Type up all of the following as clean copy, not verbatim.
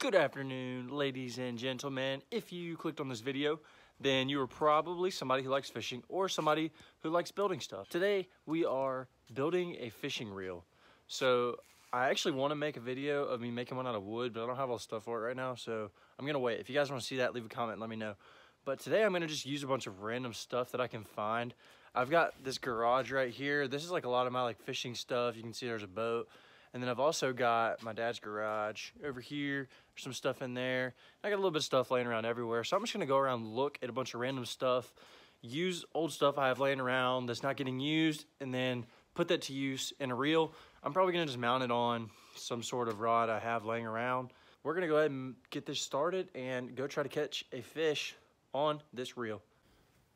Good afternoon, ladies and gentlemen. If you clicked on this video, then you are probably somebody who likes fishing or somebody who likes building stuff. Today, we are building a fishing reel. So I actually want to make a video of me making one out of wood, but I don't have all the stuff for it right now, so I'm gonna wait. If you guys want to see that, leave a comment and let me know. But today I'm gonna just use a bunch of random stuff that I can find. I've got this garage right here. This is like a lot of my fishing stuff. You can see there's a boat. And then I've also got my dad's garage over here. There's some stuff in there. I got a little bit of stuff laying around everywhere. So I'm just gonna go around and look at a bunch of random stuff, use old stuff I have laying around that's not getting used, and then put that to use in a reel. I'm probably gonna just mount it on some sort of rod I have laying around. We're gonna go ahead and get this started and go try to catch a fish on this reel.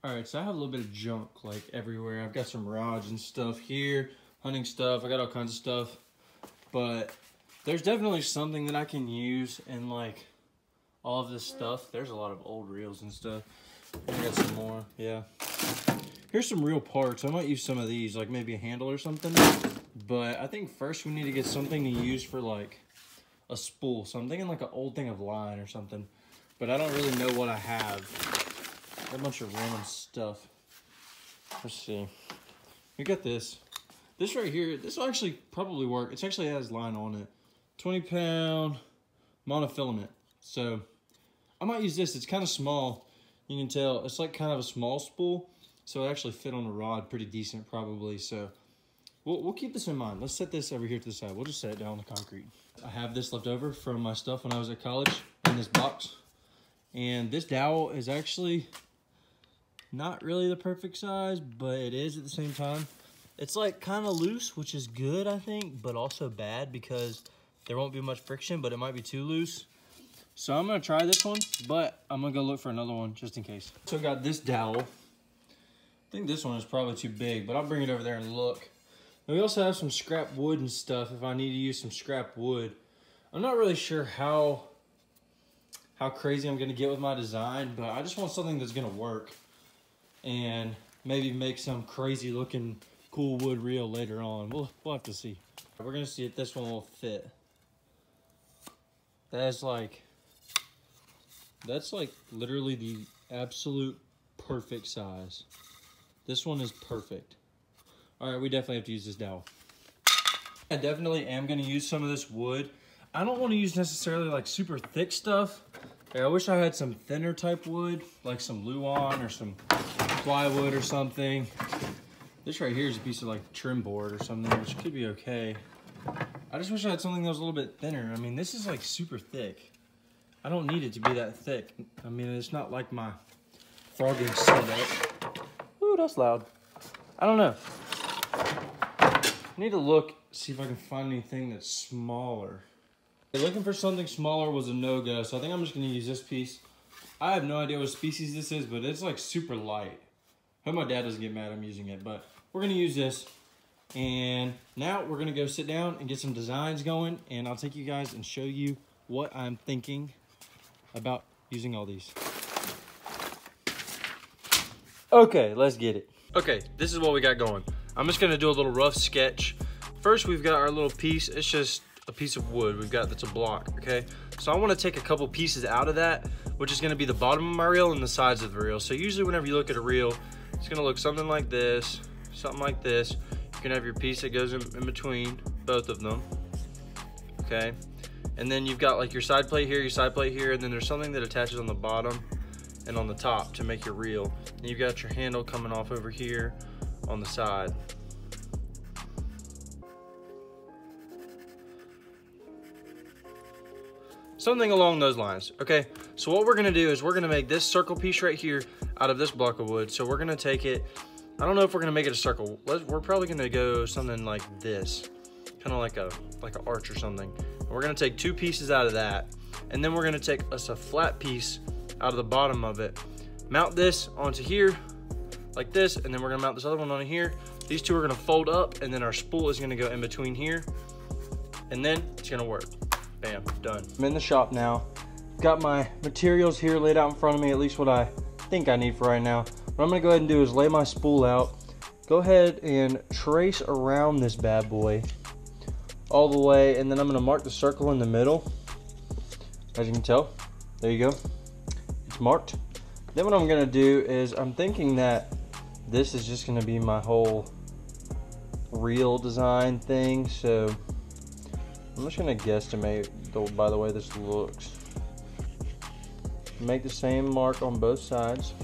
All right, so I have a little bit of junk like everywhere. I've got some rods and stuff here, hunting stuff. I got all kinds of stuff. But there's definitely something that I can use in like all of this stuff. There's a lot of old reels and stuff. I got some more, yeah. Here's some real parts. I might use some of these, like maybe a handle or something. But I think first we need to get something to use for like a spool. So I'm thinking like an old thing of line or something. But I don't really know what I have. A bunch of random stuff. Let's see. We got this. This right here, this will actually probably work. It actually has line on it. 20-pound monofilament. So I might use this. It's kind of small. You can tell it's like kind of a small spool. So it actually fit on a rod pretty decent probably. So we'll keep this in mind. Let's set this over here to the side. We'll just set it down on the concrete. I have this left over from my stuff when I was at college in this box. And this dowel is actually not really the perfect size, but it is at the same time. It's like kind of loose, which is good, I think, but also bad because there won't be much friction, but it might be too loose. So I'm gonna try this one, but I'm gonna go look for another one just in case. So I got this dowel. I think this one is probably too big, but I'll bring it over there and look. And we also have some scrap wood and stuff if I need to use some scrap wood. I'm not really sure how crazy I'm gonna get with my design, but I just want something that's gonna work and maybe make some crazy looking cool wood reel later on. We'll have to see. We're gonna see if this one will fit. That's like literally the absolute perfect size. This one is perfect. All right, we definitely have to use this dowel. I definitely am gonna use some of this wood. I don't want to use necessarily like super thick stuff. I wish I had some thinner type wood, like some Luan or some plywood or something. This right here is a piece of like trim board or something, which could be okay. I just wish I had something that was a little bit thinner. I mean, this is like super thick. I don't need it to be that thick. I mean, it's not like my frogging setup. Ooh, that's loud. I don't know. I need to look, see if I can find anything that's smaller. Looking for something smaller was a no-go, so I think I'm just gonna use this piece. I have no idea what species this is, but it's like super light. Hope my dad doesn't get mad I'm using it, but we're gonna use this. And now we're gonna go sit down and get some designs going, and I'll take you guys and show you what I'm thinking about using all these. Okay, let's get it. Okay, this is what we got going. I'm just gonna do a little rough sketch. First, we've got our little piece. It's just a piece of wood we've got that's a block, okay? So I wanna take a couple pieces out of that, which is gonna be the bottom of my reel and the sides of the reel. So usually whenever you look at a reel, it's gonna look something like this, something like this. You can have your piece that goes in between both of them, okay? And then you've got like your side plate here, and then there's something that attaches on the bottom and on the top to make your reel. And you've got your handle coming off over here on the side. Something along those lines, okay? So what we're gonna do is we're gonna make this circle piece right here out of this block of wood. So we're gonna take it, I don't know if we're gonna make it a circle. We're probably gonna go something like this, kind of like an arch or something. And we're gonna take two pieces out of that, and then we're gonna take us a flat piece out of the bottom of it, mount this onto here like this, and then we're gonna mount this other one onto here. These two are gonna fold up, and then our spool is gonna go in between here, and then it's gonna work. Bam, done. I'm in the shop now. Got my materials here laid out in front of me, at least what I think I need for right now. What I'm gonna go ahead and do is lay my spool out, go ahead and trace around this bad boy all the way, and then I'm gonna mark the circle in the middle. As you can tell, there you go. It's marked. Then what I'm gonna do is I'm thinking that this is just gonna be my whole reel design thing. So I'm just gonna guesstimate by the way this looks. Make the same mark on both sides.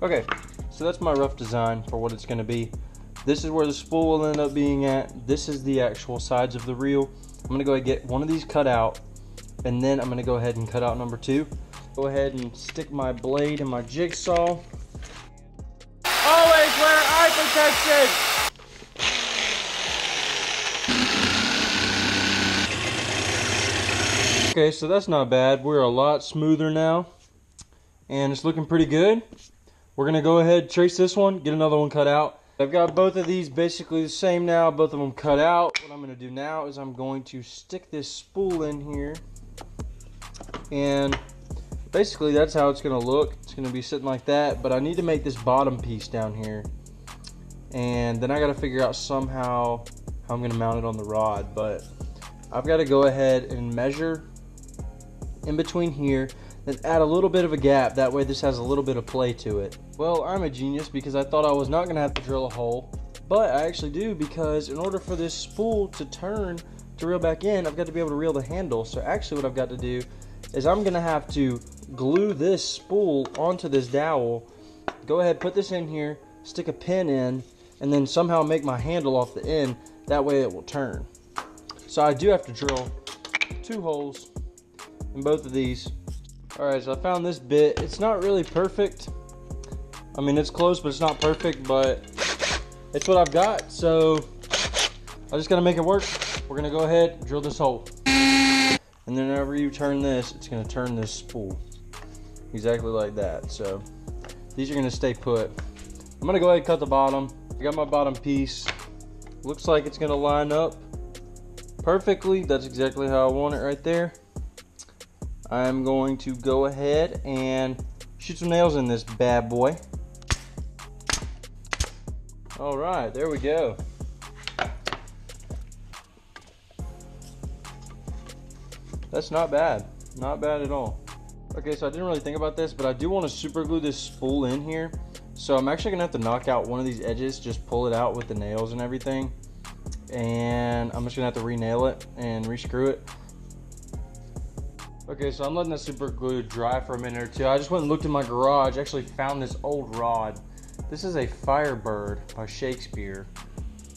Okay, so that's my rough design for what it's gonna be. This is where the spool will end up being at. This is the actual sides of the reel. I'm gonna go ahead and get one of these cut out, and then I'm gonna go ahead and cut out number 2. Go ahead and stick my blade in my jigsaw. Always wear eye protection! Okay, so that's not bad. We're a lot smoother now, and it's looking pretty good. We're gonna go ahead, trace this one, get another one cut out. I've got both of these basically the same now, both of them cut out. What I'm gonna do now is I'm going to stick this spool in here, and basically that's how it's gonna look. It's gonna be sitting like that, but I need to make this bottom piece down here, and then I gotta figure out somehow how I'm gonna mount it on the rod. But I've got to go ahead and measure in between here, then add a little bit of a gap. That way this has a little bit of play to it. Well, I'm a genius because I thought I was not gonna have to drill a hole, but I actually do, because in order for this spool to turn to reel back in, I've got to be able to reel the handle. So actually what I've got to do is I'm gonna have to glue this spool onto this dowel, go ahead, put this in here, stick a pin in, and then somehow make my handle off the end. That way it will turn. So I do have to drill 2 holes in both of these. Alright, so I found this bit. It's not really perfect. I mean, it's close, but it's not perfect, but it's what I've got. So I just gotta make it work. We're gonna go ahead and drill this hole. And then whenever you turn this, it's gonna turn this spool. Exactly like that. So these are gonna stay put. I'm gonna go ahead and cut the bottom. I got my bottom piece. Looks like it's gonna line up perfectly. That's exactly how I want it right there. I'm going to go ahead and shoot some nails in this bad boy. All right, there we go. That's not bad. Not bad at all. Okay, so I didn't really think about this, but I do want to super glue this spool in here. So I'm actually gonna have to knock out one of these edges, just pull it out with the nails and everything. And I'm just gonna have to re-nail it and re-screw it. Okay, so I'm letting that super glue dry for a minute or two. I just went and looked in my garage, actually found this old rod. This is a Firebird by Shakespeare.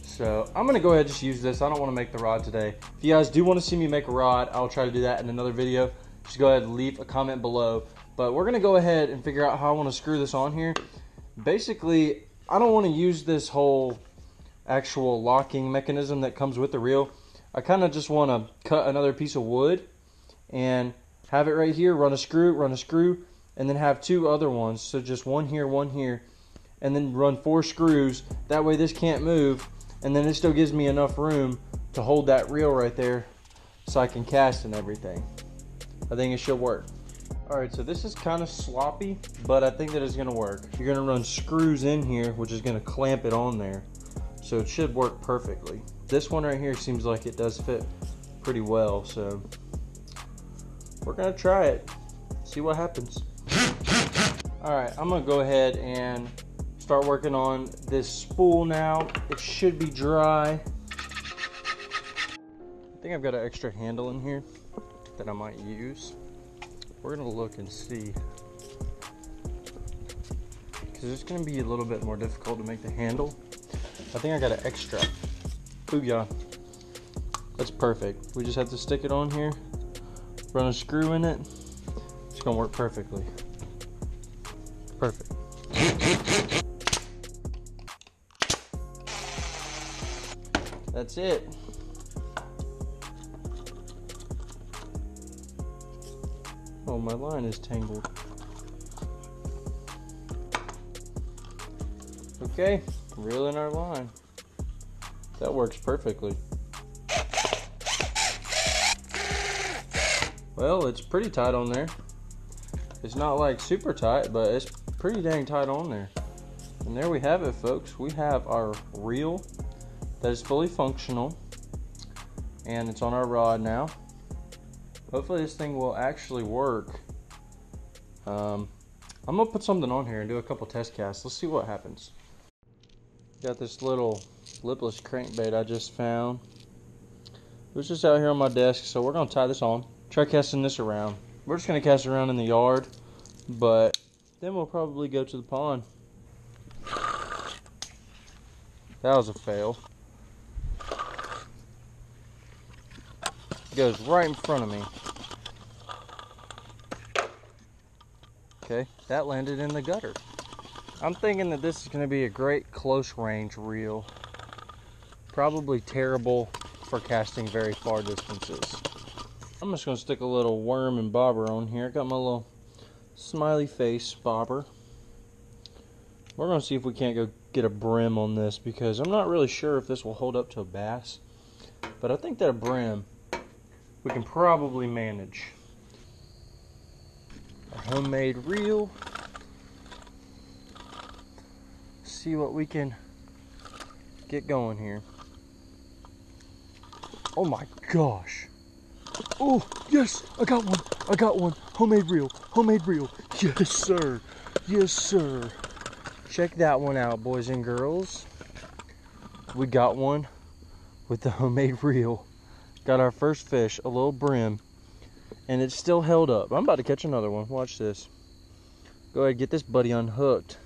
So I'm gonna go ahead and just use this. I don't wanna make the rod today. If you guys do wanna see me make a rod, I'll try to do that in another video. Just go ahead and leave a comment below. But we're gonna go ahead and figure out how I wanna screw this on here. Basically, I don't wanna use this whole actual locking mechanism that comes with the reel. I kinda just wanna cut another piece of wood and have it right here, run a screw, and then have 2 other ones. So just one here, and then run 4 screws. That way this can't move, and then it still gives me enough room to hold that reel right there so I can cast and everything. I think it should work. Alright, so this is kind of sloppy, but I think that it's going to work. You're going to run screws in here, which is going to clamp it on there. So it should work perfectly. This one right here seems like it does fit pretty well, so we're gonna try it, see what happens. Alright, I'm gonna go ahead and start working on this spool now. It should be dry. I think I've got an extra handle in here that I might use. We're gonna look and see, because it's gonna be a little bit more difficult to make the handle. I think I got an extra. Booyah. That's perfect. We just have to stick it on here, run a screw in it. It's gonna work perfectly. Perfect. That's it. Oh, my line is tangled. Okay, reel in our line. That works perfectly. Well, it's pretty tight on there. It's not like super tight, but it's pretty dang tight on there. And there we have it, folks. We have our reel that is fully functional, and it's on our rod now. Hopefully this thing will actually work. I'm gonna put something on here and do a couple test casts. Let's see what happens. Got this little lipless crankbait I just found. It was just out here on my desk, so we're gonna tie this on. Try casting this around. We're just gonna cast around in the yard, but then we'll probably go to the pond. That was a fail. It goes right in front of me. Okay, that landed in the gutter. I'm thinking that this is going to be a great close range reel. Probably terrible for casting very far distances. I'm just going to stick a little worm and bobber on here. I got my little smiley face bobber. We're going to see if we can't go get a brim on this, because I'm not really sure if this will hold up to a bass. But I think that a brim we can probably manage. A homemade reel. See what we can get going here. Oh my gosh. Oh, yes, I got one. I got one. Homemade reel. Homemade reel. Yes, sir. Yes, sir. Check that one out, boys and girls. We got one with the homemade reel. Got our first fish, a little brim, and it's still held up. I'm about to catch another one. Watch this. Go ahead, get this buddy unhooked.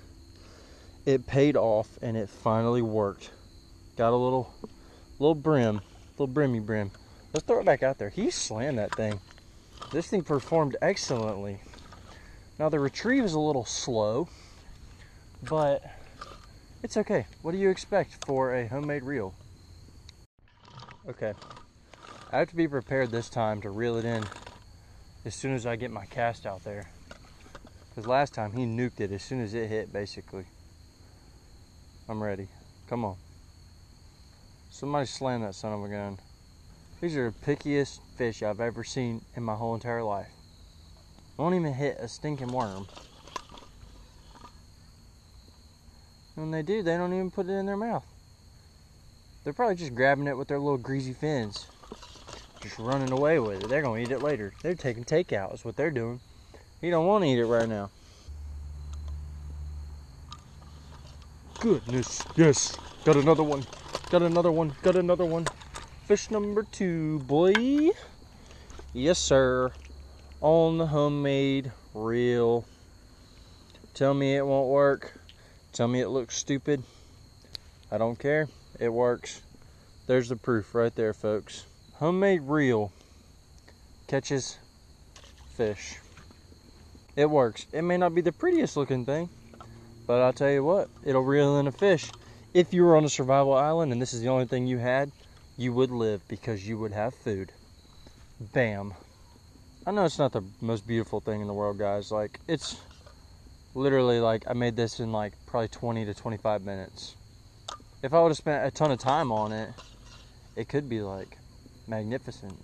It paid off, and it finally worked. Got a little brim, little brimmy brim. Let's throw it back out there. He slammed that thing. This thing performed excellently. Now the retrieve is a little slow, but it's okay. What do you expect for a homemade reel? Okay, I have to be prepared this time to reel it in as soon as I get my cast out there. Because last time he nuked it as soon as it hit, basically. I'm ready. Come on. Somebody slam that son of a gun. These are the pickiest fish I've ever seen in my whole entire life. Won't even hit a stinking worm. When they do, they don't even put it in their mouth. They're probably just grabbing it with their little greasy fins. Just running away with it. They're going to eat it later. They're taking takeout is what they're doing. You don't want to eat it right now. Goodness, yes. Got another one. Got another one. Got another one. Fish number 2, boy. Yes, sir. On the homemade reel. Tell me it won't work. Tell me it looks stupid. I don't care. It works. There's the proof right there, folks. Homemade reel catches fish. It works. It may not be the prettiest looking thing, but I'll tell you what, it'll reel in a fish. If you were on a survival island and this is the only thing you had, you would live because you would have food. Bam. I know it's not the most beautiful thing in the world, guys. Like, it's literally like I made this in like probably 20 to 25 minutes. If I would have spent a ton of time on it, it could be like magnificent.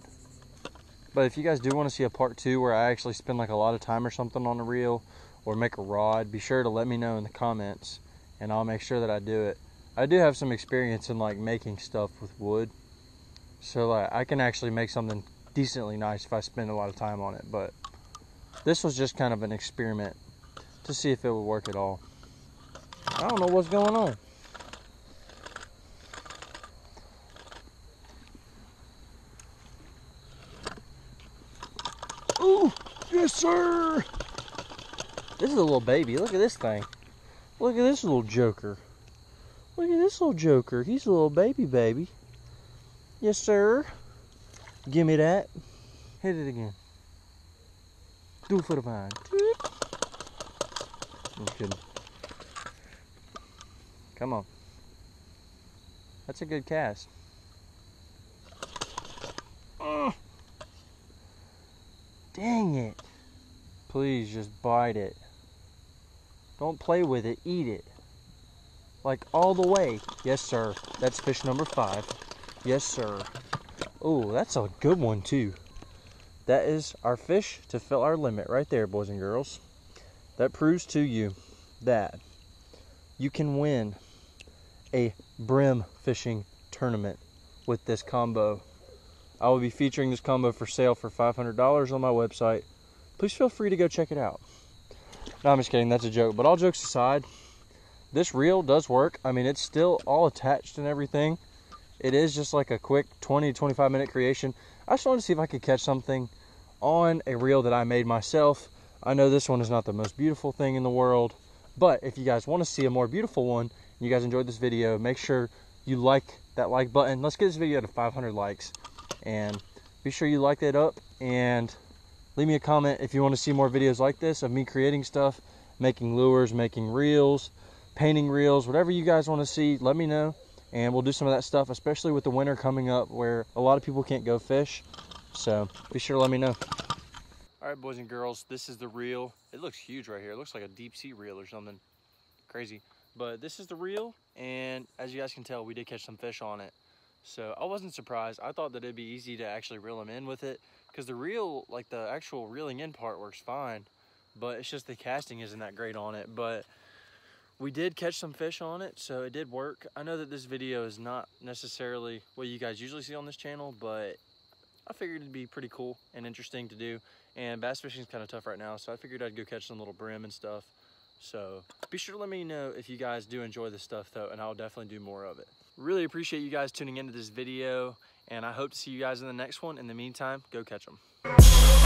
But if you guys do want to see a part 2 where I actually spend like a lot of time or something on a reel or make a rod, be sure to let me know in the comments and I'll make sure that I do it. I do have some experience in like making stuff with wood, so like I can actually make something decently nice if I spend a lot of time on it. But this was just kind of an experiment to see if it would work at all. I don't know what's going on. Ooh, yes sir! This is a little baby. Look at this thing. Look at this little joker. Look at this little joker. He's a little baby. Yes sir. Give me that. Hit it again. Do it for the vine. I'm kidding. Come on. That's a good cast. Dang it. Please just bite it. Don't play with it. Eat it. Like all the way. Yes, sir. That's fish number 5. Yes, sir. Oh, that's a good one, too. That is our fish to fill our limit right there, boys and girls. That proves to you that you can win a brim fishing tournament with this combo I will be featuring this combo for sale for $500 on my website. Please feel free to go check it out. No, I'm just kidding, that's a joke. But all jokes aside, this reel does work. I mean, it's still all attached and everything. It is just like a quick 20 to 25 minute creation. I just wanted to see if I could catch something on a reel that I made myself. I know this one is not the most beautiful thing in the world, but if you guys want to see a more beautiful one, and you guys enjoyed this video, make sure you like that like button. Let's get this video to 500 likes, and be sure you like that up, and leave me a comment if you want to see more videos like this of me creating stuff, making lures, making reels, painting reels, whatever you guys want to see. Let me know, and we'll do some of that stuff, especially with the winter coming up where a lot of people can't go fish. So be sure to let me know. All right, boys and girls, this is the reel. It looks huge right here. It looks like a deep sea reel or something crazy. But this is the reel, and as you guys can tell, we did catch some fish on it. So I wasn't surprised. I thought that it'd be easy to actually reel them in with it, because the reel, like the actual reeling in part, works fine, but it's just the casting isn't that great on it. But we did catch some fish on it, so it did work. I know that this video is not necessarily what you guys usually see on this channel, but I figured it'd be pretty cool and interesting to do. And bass fishing is kind of tough right now, so I figured I'd go catch some little brim and stuff. So be sure to let me know if you guys do enjoy this stuff though, and I'll definitely do more of it. Really appreciate you guys tuning into this video, and I hope to see you guys in the next one. In the meantime, go catch them.